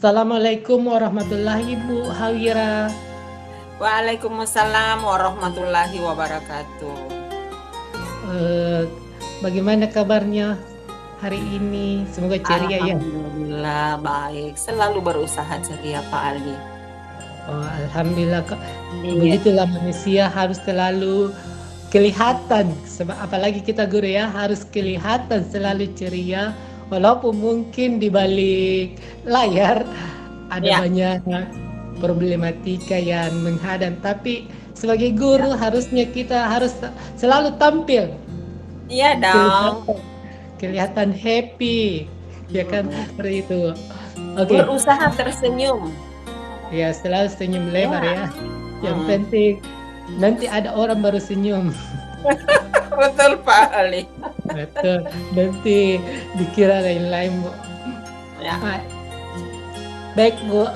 Assalamualaikum warahmatullahi Bu Hawira. Waalaikumsalam warahmatullahi wabarakatuh. Eh, Bagaimana kabarnya hari ini? Semoga ceria ya. Alhamdulillah baik, selalu berusaha ceria Pak Ali. Oh, Alhamdulillah Kak. Iya, Begitulah manusia harus selalu kelihatan. Apalagi kita guru ya harus kelihatan selalu ceria. Walaupun mungkin di balik layar ada ya, banyak problematika yang menghadang. Tapi sebagai guru harusnya kita harus selalu tampil. iya dong. Kelihatan kelihatan happy ya kan Mm-mm. seperti itu. Oke. Berusaha tersenyum. Ya selalu senyum lebar Ya, ya, yang mm. penting nanti ada orang baru senyum. Betul Pak Ali. Betul, nanti dikira lain-lain Bu. Ya, Ah, baik Bu,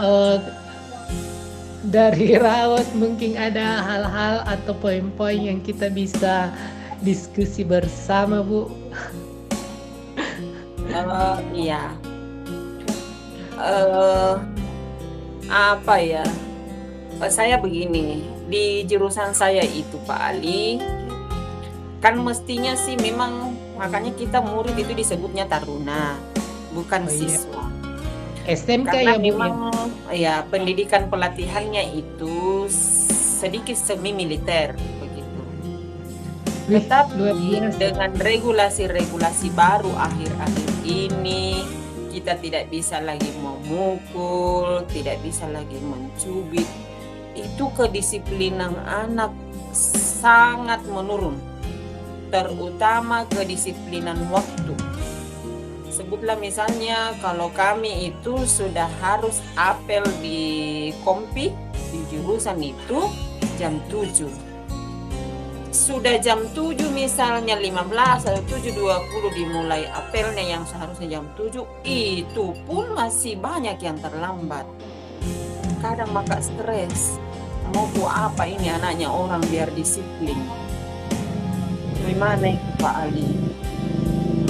dari Raos mungkin ada hal-hal atau poin-poin yang kita bisa diskusi bersama Bu. iya. Eh, Apa ya? Saya begini, di jurusan saya itu Pak Ali, kan mestinya sih memang makanya kita murid itu disebutnya taruna, bukan Oh iya, siswa. SMK Karena ya Bu ya. memang ya pendidikan pelatihannya itu sedikit semi militer begitu. Wih, luar Tetapi biasa. dengan regulasi-regulasi baru akhir-akhir ini kita tidak bisa lagi memukul, tidak bisa lagi mencubit. Itu kedisiplinan anak sangat menurun, terutama kedisiplinan waktu. Sebutlah misalnya kalau kami itu sudah harus apel di kompi di jurusan itu jam 7. Sudah jam 7 misalnya 15 atau 7.20 dimulai apelnya yang seharusnya jam 7, itu pun masih banyak yang terlambat. Kadang maka stres. Mau buat apa ini anaknya orang biar disiplin. Gimana itu Pak Ali?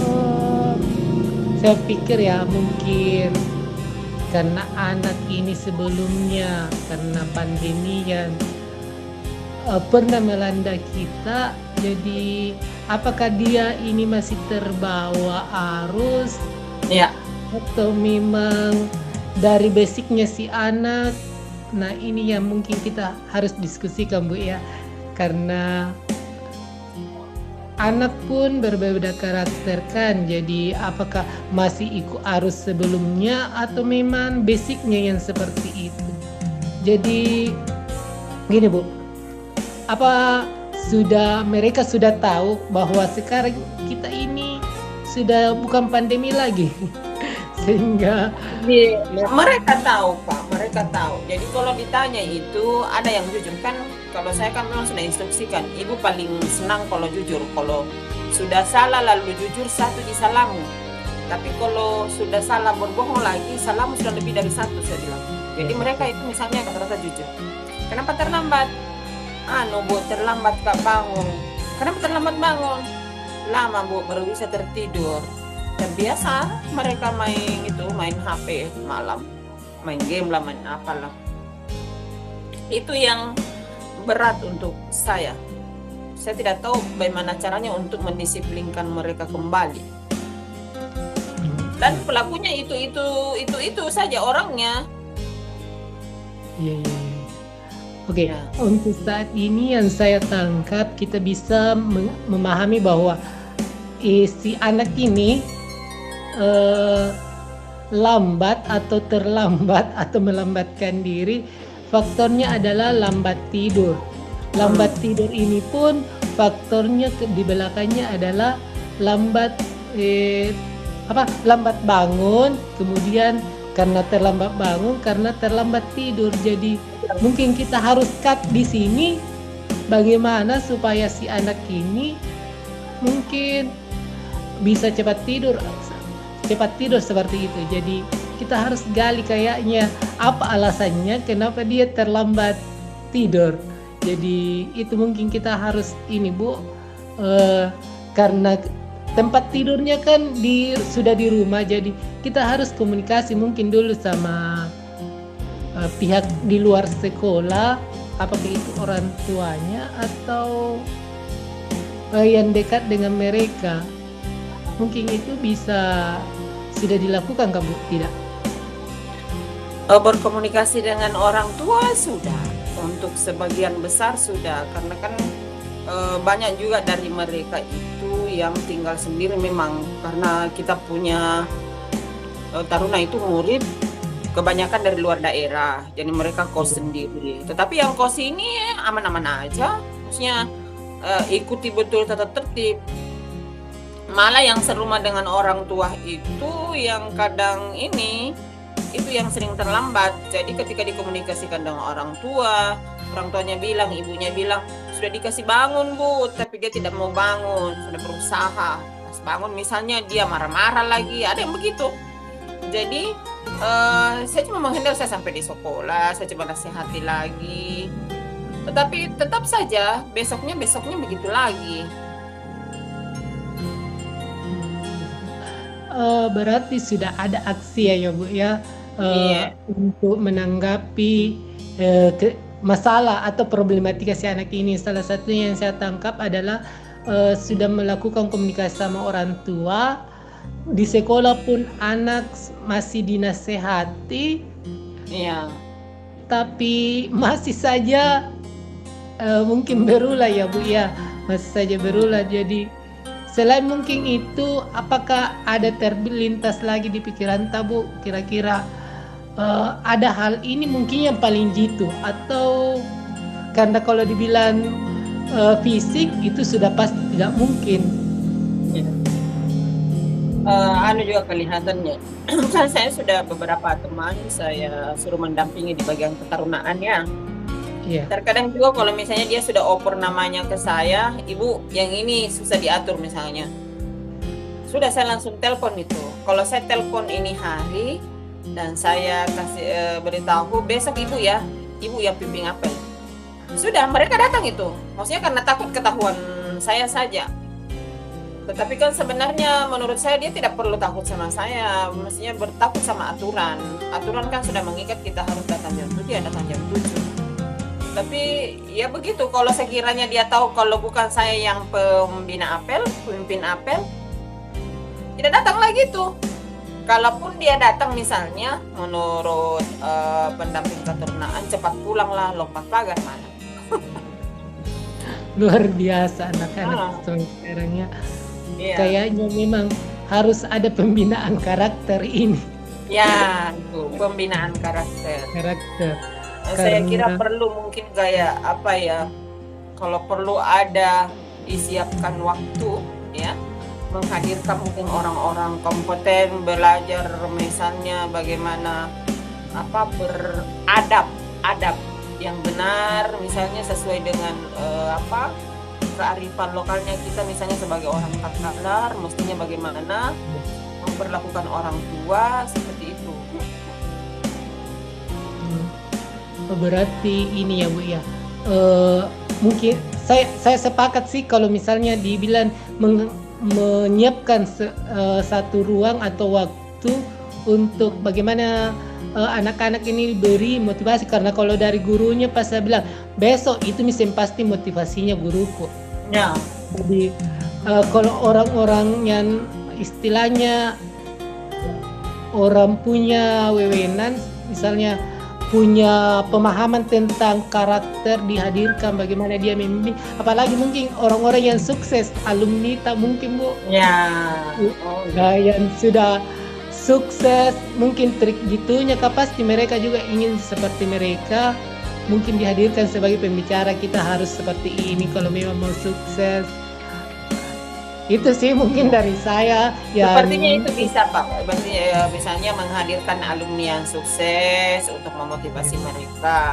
Oh, saya pikir ya mungkin karena anak ini sebelumnya karena pandemi yang pernah melanda kita, jadi apakah dia ini masih terbawa arus Ya, atau memang dari basicnya si anak? Nah ini yang mungkin kita harus diskusikan Bu ya, karena anak pun berbeda karakter kan, jadi apakah masih ikut arus sebelumnya atau memang basicnya yang seperti itu. Jadi gini Bu, apa mereka sudah tahu bahwa sekarang kita ini sudah bukan pandemi lagi sehingga mereka tahu Pak, mereka tahu. Jadi kalau ditanya itu ada yang jujur kan, kalau saya kan memang sudah instruksikan, ibu paling senang kalau jujur. Kalau sudah salah lalu jujur satu disalamu. Tapi kalau sudah salah berbohong lagi, salahmu sudah lebih dari satu saya bilang. Jadi mereka itu misalnya kata-kata jujur. Kenapa terlambat? Bu, terlambat Kak bangun. Kenapa terlambat bangun? Lama Bu, baru bisa tertidur. Dan biasa mereka main HP malam, main game lah, main apalah. Itu yang berat untuk saya. Saya tidak tahu bagaimana caranya untuk mendisiplinkan mereka kembali. Dan pelakunya itu saja orangnya. iya, iya, iya. Oke, Ya, untuk saat ini yang saya tangkap kita bisa memahami bahwa si anak ini lambat atau terlambat atau melambatkan diri, faktornya adalah lambat tidur. Lambat tidur ini pun faktornya di belakangnya adalah lambat lambat bangun, kemudian karena terlambat bangun karena terlambat tidur. Jadi mungkin kita harus cut di sini bagaimana supaya si anak ini mungkin bisa cepat tidur seperti itu. Jadi kita harus gali kayaknya apa alasannya kenapa dia terlambat tidur. Jadi itu mungkin kita harus ini Bu, karena tempat tidurnya kan sudah di rumah, jadi kita harus komunikasi mungkin dulu sama pihak di luar sekolah, apakah itu orang tuanya atau yang dekat dengan mereka. Mungkin itu bisa sudah dilakukan kan Bu? Tidak? Berkomunikasi dengan orang tua sudah, untuk sebagian besar sudah, karena kan banyak juga dari mereka itu yang tinggal sendiri memang, karena kita punya taruna itu murid kebanyakan dari luar daerah, jadi mereka kos sendiri. Tetapi yang kos ini aman-aman aja, maksudnya ikuti betul tata tertib. Malah yang serumah dengan orang tua itu yang kadang ini itu yang sering terlambat. Jadi ketika dikomunikasikan dengan orang tuanya bilang, ibunya bilang sudah dikasih bangun Bu, tapi dia tidak mau bangun. Sudah berusaha, pas bangun misalnya dia marah-marah lagi, ada yang begitu. Jadi saya cuma menghindar, saya sampai di sekolah, saya coba nasihati lagi. Tetapi tetap saja besoknya begitu lagi. Berarti sudah ada aksi ya Bu ya, Iya. untuk menanggapi masalah atau problematika si anak ini. Salah satunya yang saya tangkap adalah sudah melakukan komunikasi sama orang tua. Di sekolah pun anak masih dinasehati, Iya. tapi masih saja mungkin berulah ya Bu ya, masih saja berulah. Jadi selain mungkin itu, apakah ada terlintas lagi di pikiran Bu kira-kira ada hal ini mungkin yang paling jitu, atau karena kalau dibilang fisik itu sudah pasti tidak mungkin. Anu juga kelihatannya. Kan saya sudah beberapa teman saya suruh mendampingi di bagian ketarunaan ya. Iya. Terkadang juga kalau misalnya dia sudah oper namanya ke saya, Ibu yang ini susah diatur misalnya. Sudah saya langsung telepon itu. Kalau saya telepon ini hari dan saya kasih beritahu besok Ibu yang pimpin apel. Sudah mereka datang itu. Maksudnya karena takut ketahuan saya saja. Tetapi kan sebenarnya menurut saya dia tidak perlu takut sama saya, mestinya bertakut sama aturan. Aturan kan sudah mengikat kita harus datang jam 7, datang jam 7. Tapi ya begitu, kalau sekiranya dia tahu kalau bukan saya yang pemimpin apel, tidak datang lagi tuh. Kalaupun dia datang misalnya, menurut pendamping ketarunaan cepat pulang lah, lompat pagar mana. Luar biasa anak-anak sekarang ya. Iya. Kayaknya memang harus ada pembinaan karakter ini. Ya, itu pembinaan karakter. Saya kira perlu mungkin kayak apa ya, kalau perlu ada disiapkan waktu ya, menghadirkan mungkin orang-orang kompeten belajar misalnya bagaimana beradab yang benar, misalnya sesuai dengan kearifan lokalnya kita, misalnya sebagai orang Takalar mestinya bagaimana memperlakukan orang tua seperti itu. Berarti ini ya Bu ya, mungkin saya sepakat sih kalau misalnya dibilang menyiapkan satu ruang atau waktu untuk bagaimana anak-anak ini diberi motivasi, karena kalau dari gurunya pas saya bilang besok itu pasti motivasinya guruku. Ya. Jadi kalau orang-orang yang istilahnya orang punya wewenang, misalnya punya pemahaman tentang karakter dihadirkan, bagaimana dia memimpin, apalagi mungkin orang-orang yang sukses, alumni tak mungkin Bu. Ya. Yang sudah sukses, mungkin trik gitunya pasti mereka juga ingin seperti mereka, mungkin dihadirkan sebagai pembicara, kita harus seperti ini kalau memang mau sukses. Itu sih mungkin dari saya. Sepertinya itu bisa Pak, misalnya menghadirkan alumni yang sukses untuk memotivasi mereka.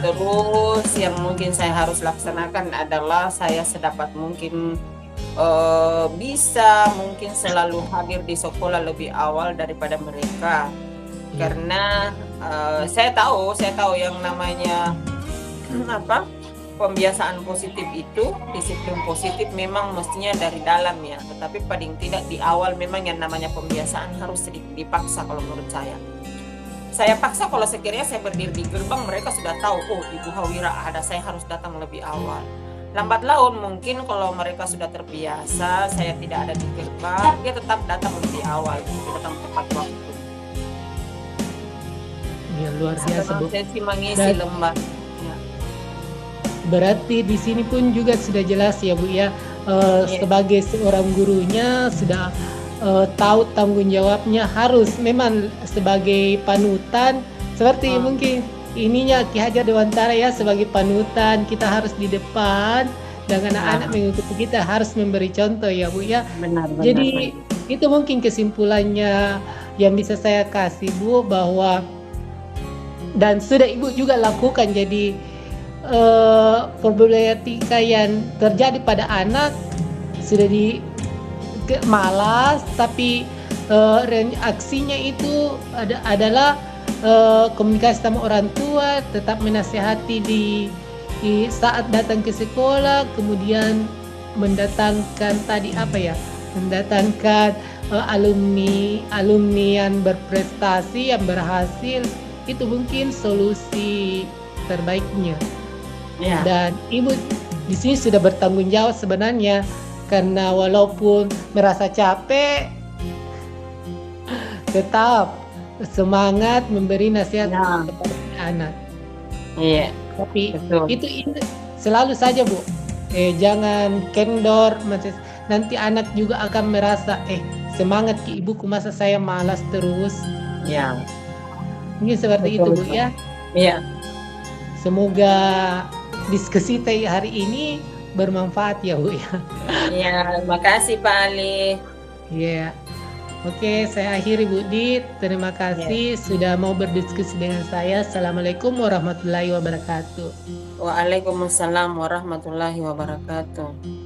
Terus yang mungkin saya harus laksanakan adalah saya sedapat mungkin bisa mungkin selalu hadir di sekolah lebih awal daripada mereka, karena saya tahu yang namanya pembiasaan positif itu, disiplin positif memang mestinya dari dalam ya, tetapi paling tidak di awal memang yang namanya pembiasaan harus sedikit dipaksa kalau menurut saya. Saya paksa kalau sekiranya saya berdiri di gerbang, mereka sudah tahu, oh Ibu Hawira ada, saya harus datang lebih awal. Lambat laun mungkin kalau mereka sudah terbiasa, saya tidak ada di gerbang, dia tetap datang lebih awal, datang tepat waktu. Ya, luar biasa, Bu. Sesi mengisi Dan lembar. Ya. berarti di sini pun juga sudah jelas ya, Bu ya, Iya. sebagai seorang gurunya sudah tahu tanggung jawabnya, harus memang sebagai panutan seperti Hmm. mungkin ininya Ki Hajar Dewantara ya, sebagai panutan kita harus di depan dan anak-anak Nah, mengikuti, kita harus memberi contoh ya, Bu ya. benar-benar. Jadi itu mungkin kesimpulannya yang bisa saya kasih, Bu, bahwa dan sudah Ibu juga lakukan, jadi problematika yang terjadi pada anak sudah malas, tapi aksinya itu adalah komunikasi sama orang tua, tetap menasihati di saat datang ke sekolah, kemudian mendatangkan tadi apa ya, mendatangkan alumni yang berprestasi, yang berhasil, itu mungkin solusi terbaiknya. Ya. Dan Ibu di sini sudah bertanggung jawab sebenarnya, karena walaupun merasa capek, tetap semangat memberi nasihat Ya. kepada anak. Iya, Tapi betul. itu selalu saja, Bu, jangan kendor, nanti anak juga akan merasa semangat Ki Ibuku, masa saya malas terus. Ya. Mungkin seperti itu, Bu ya. Iya. Semoga diskusi hari ini bermanfaat ya, Bu ya. Iya, makasih Pak Ali. Iya. Oke, saya akhiri, Bu Dit. Terima kasih sudah mau berdiskusi dengan saya. Assalamualaikum warahmatullahi wabarakatuh. Waalaikumsalam warahmatullahi wabarakatuh.